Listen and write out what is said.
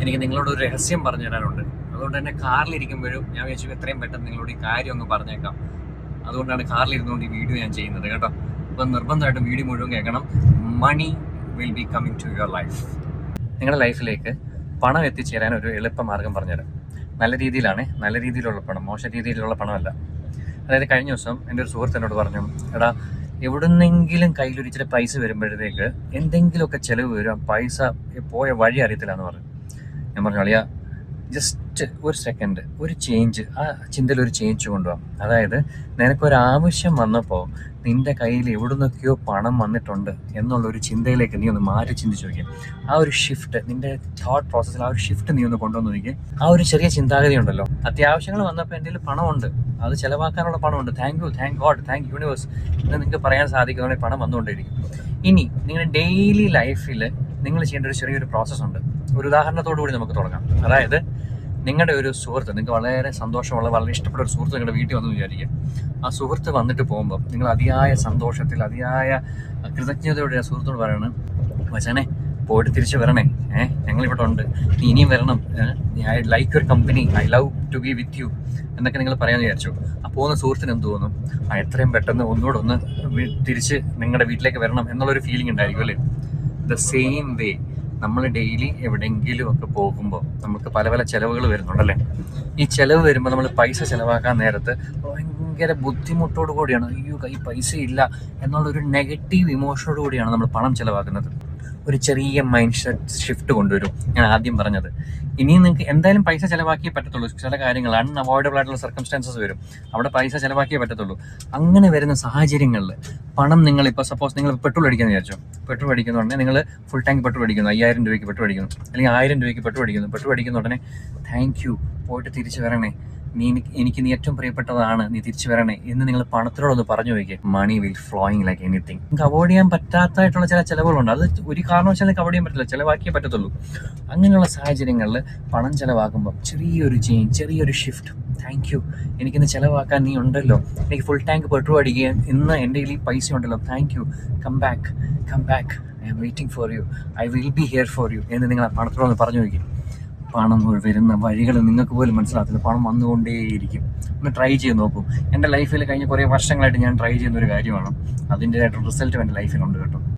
എനിക്ക് നിങ്ങളോട് ഒരു രഹസ്യം പറഞ്ഞു തരാനുണ്ട്. അതുകൊണ്ട് തന്നെ കാറിലിരിക്കുമ്പോഴും ഞാൻ വിചാരിച്ചു എത്രയും പെട്ടെന്ന് നിങ്ങളോട് ഈ കാര്യം ഒന്ന് പറഞ്ഞേക്കാം. അതുകൊണ്ടാണ് കാറിലിരുന്നുകൊണ്ട് ഈ വീഡിയോ ഞാൻ ചെയ്യുന്നത് കേട്ടോ. അപ്പം നിർബന്ധമായിട്ടും വീഡിയോ മുഴുവൻ കേൾക്കണം. Money will be coming to your life. നിങ്ങളുടെ ലൈഫിലേക്ക് പണം എത്തിച്ചേരാൻ ഒരു എളുപ്പമാർഗ്ഗം പറഞ്ഞുതരാം. നല്ല രീതിയിലാണ്, നല്ല രീതിയിലുള്ള പണം, മോശം രീതിയിലുള്ള പണമല്ല. അതായത് കഴിഞ്ഞ ദിവസം എൻ്റെ ഒരു സുഹൃത്ത് എന്നോട് പറഞ്ഞു, എടാ എവിടുന്നെങ്കിലും കയ്യിലൊരിച്ചിരി പൈസ വരുമ്പോഴത്തേക്ക് എന്തെങ്കിലുമൊക്കെ ചിലവ് വരും, പൈസ പോയ വഴി അറിയത്തില്ല എന്ന് പറഞ്ഞു. ഞാൻ പറഞ്ഞു, അളിയാ ജസ്റ്റ് ഒരു സെക്കൻഡ്, ഒരു ചേഞ്ച്, ആ ചിന്തയിൽ ഒരു ചേഞ്ച് കൊണ്ടുപോകാം. അതായത് നിനക്കൊരാവശ്യം വന്നപ്പോൾ നിൻ്റെ കയ്യിൽ എവിടുന്നൊക്കെയോ പണം വന്നിട്ടുണ്ട് എന്നുള്ളൊരു ചിന്തയിലേക്ക് നീ ഒന്ന് മാറ്റി ചിന്തിച്ച് നോക്കിയാൽ, ആ ഒരു ഷിഫ്റ്റ്, നിൻ്റെ തോട്ട് പ്രോസസ്സിൽ ആ ഒരു ഷിഫ്റ്റ് നീ ഒന്ന് കൊണ്ടുവന്ന് നോക്കിയാൽ, ആ ഒരു ചെറിയ ചിന്താഗതി ഉണ്ടല്ലോ, അത്യാവശ്യങ്ങൾ വന്നപ്പോൾ എൻ്റെ കയ്യിൽ പണമുണ്ട്, അത് ചിലവാക്കാനുള്ള പണമുണ്ട്, thank you, thank God, thank universe എന്ന് നിങ്ങൾക്ക് പറയാൻ സാധിക്കുന്നതുകൊണ്ട് പണം വന്നുകൊണ്ടിരിക്കും. ഇനി നിങ്ങളുടെ ഡെയിലി ലൈഫിൽ നിങ്ങൾ ചെയ്യേണ്ട ഒരു ചെറിയൊരു പ്രോസസ്സുണ്ട്. ഒരു ഉദാഹരണത്തോടു കൂടി നമുക്ക് തുടങ്ങാം. അതായത് നിങ്ങളുടെ ഒരു സുഹൃത്ത്, നിങ്ങൾക്ക് വളരെ സന്തോഷമുള്ള, വളരെ ഇഷ്ടപ്പെട്ട ഒരു സുഹൃത്ത് നിങ്ങളുടെ വീട്ടിൽ വന്നു വിചാരിക്കുക. ആ സുഹൃത്ത് വന്നിട്ട് പോകുമ്പോൾ നിങ്ങൾ അതിയായ സന്തോഷത്തിൽ, അതിയായ കൃതജ്ഞതയോടെ ആ സുഹൃത്തോട് പറയണം, വച്ചനെ പോയിട്ട് തിരിച്ച് വരണേ, ഞങ്ങളിവിടെ ഉണ്ട്, നീ ഇനിയും വരണം, I like your company, I love to be with you എന്നൊക്കെ നിങ്ങൾ പറയാമെന്ന് വിചാരിച്ചു. ആ പോകുന്ന സുഹൃത്തിന് എന്ത് തോന്നും? എത്രയും പെട്ടെന്ന് ഒന്നുകൂടെ തിരിച്ച് നിങ്ങളുടെ വീട്ടിലേക്ക് വരണം എന്നുള്ളൊരു ഫീലിംഗ് ഉണ്ടായിരിക്കും അല്ലേ? ദ സെയിം വേ നമ്മൾ ഡെയിലി എവിടെയെങ്കിലും ഒക്കെ പോകുമ്പോൾ നമുക്ക് പല പല ചിലവുകൾ വരുന്നുണ്ടല്ലേ. ഈ ചിലവ് വരുമ്പോൾ നമ്മൾ പൈസ ചിലവാക്കാൻ നേരത്ത് ഭയങ്കര ബുദ്ധിമുട്ടോടു കൂടിയാണ്, അയ്യോ കൈ പൈസ ഇല്ല എന്നുള്ളൊരു നെഗറ്റീവ് ഇമോഷനോട് കൂടിയാണ് നമ്മൾ പണം ചിലവാക്കുന്നത്. ഒരു ചെറിയ മൈൻഡ് ഷിഫ്റ്റ് കൊണ്ടുവരും. ഞാൻ ആദ്യം പറഞ്ഞത്, ഇനിയും നിങ്ങൾക്ക് എന്തായാലും പൈസ ചിലവാക്കിയേ പറ്റത്തുള്ളൂ. ചില കാര്യങ്ങൾ അൺഅവോയ്ഡബിൾ ആയിട്ടുള്ള സർക്കംസ്റ്റാൻസസ് വരും, അവിടെ പൈസ ചിലവാക്കിയേ പറ്റത്തുള്ളൂ. അങ്ങനെ വരുന്ന സാഹചര്യങ്ങളിൽ പണം, നിങ്ങളിപ്പോൾ സപ്പോസ് നിങ്ങൾ പെട്രോൾ അടിക്കാമെന്ന് വിചാരിച്ചോ, പെട്രോൾ അടിക്കുന്ന ഉടനെ നിങ്ങൾ ഫുൾ ടാങ്ക് പെട്രോൾ അടിക്കുന്നു, 5000 രൂപയ്ക്ക് പെട്രോൾ അടിക്കുന്നു, അല്ലെങ്കിൽ 1000 രൂപയ്ക്ക് പെട്രോൾ അടിക്കുന്ന ഉടനെ താങ്ക് യു, പോയിട്ട് തിരിച്ച് വരണേ, എനിക്ക് നീ ഏറ്റവും പ്രിയപ്പെട്ടതാണ്, നീ തിരിച്ചു വരണേ എന്ന് നിങ്ങൾ പണത്തിനോടൊന്ന് പറഞ്ഞു നോക്കിയേ. Money will flowing like anything. നിങ്ങൾക്ക് അവോയ്ഡ് ചെയ്യാൻ പറ്റാത്തതായിട്ടുള്ള ചില ചിലവുകളുണ്ട്, അത് ഒരു കാരണവശാലും നിങ്ങൾക്ക് അവോയ്ഡ് ചെയ്യാൻ പറ്റില്ല, ചിലവാക്കിയേ പറ്റത്തുള്ളൂ. അങ്ങനെയുള്ള സാഹചര്യങ്ങളിൽ പണം ചിലവാക്കുമ്പോൾ ചെറിയൊരു ചേഞ്ച്, ചെറിയൊരു ഷിഫ്റ്റ്, താങ്ക് യു, എനിക്കിന്ന് ചിലവാക്കാൻ നീ ഉണ്ടല്ലോ, എനിക്ക് ഫുൾ ടാങ്ക് പെട്രോൾ അടിക്കുക, ഇന്ന് എൻ്റെ കയ്യിൽ പൈസ ഉണ്ടല്ലോ, thank you, come back, I am waiting for you, I will be here for you എന്ന് നിങ്ങൾ ആ പണത്തിനോടൊന്ന് പറഞ്ഞു നോക്കി. പണം വരുന്ന വഴികൾ നിങ്ങൾക്ക് പോലും മനസ്സിലാകത്തില്ല, പണം വന്നുകൊണ്ടേയിരിക്കും. ഒന്ന് ട്രൈ ചെയ്ത് നോക്കൂ. എൻ്റെ ലൈഫിൽ കഴിഞ്ഞ കുറേ വർഷങ്ങളായിട്ട് ഞാൻ ട്രൈ ചെയ്യുന്ന ഒരു കാര്യമാണ്, അതിൻ്റെതായിട്ടുള്ള റിസൾട്ടും എൻ്റെ ലൈഫിലുണ്ട് കേട്ടോ.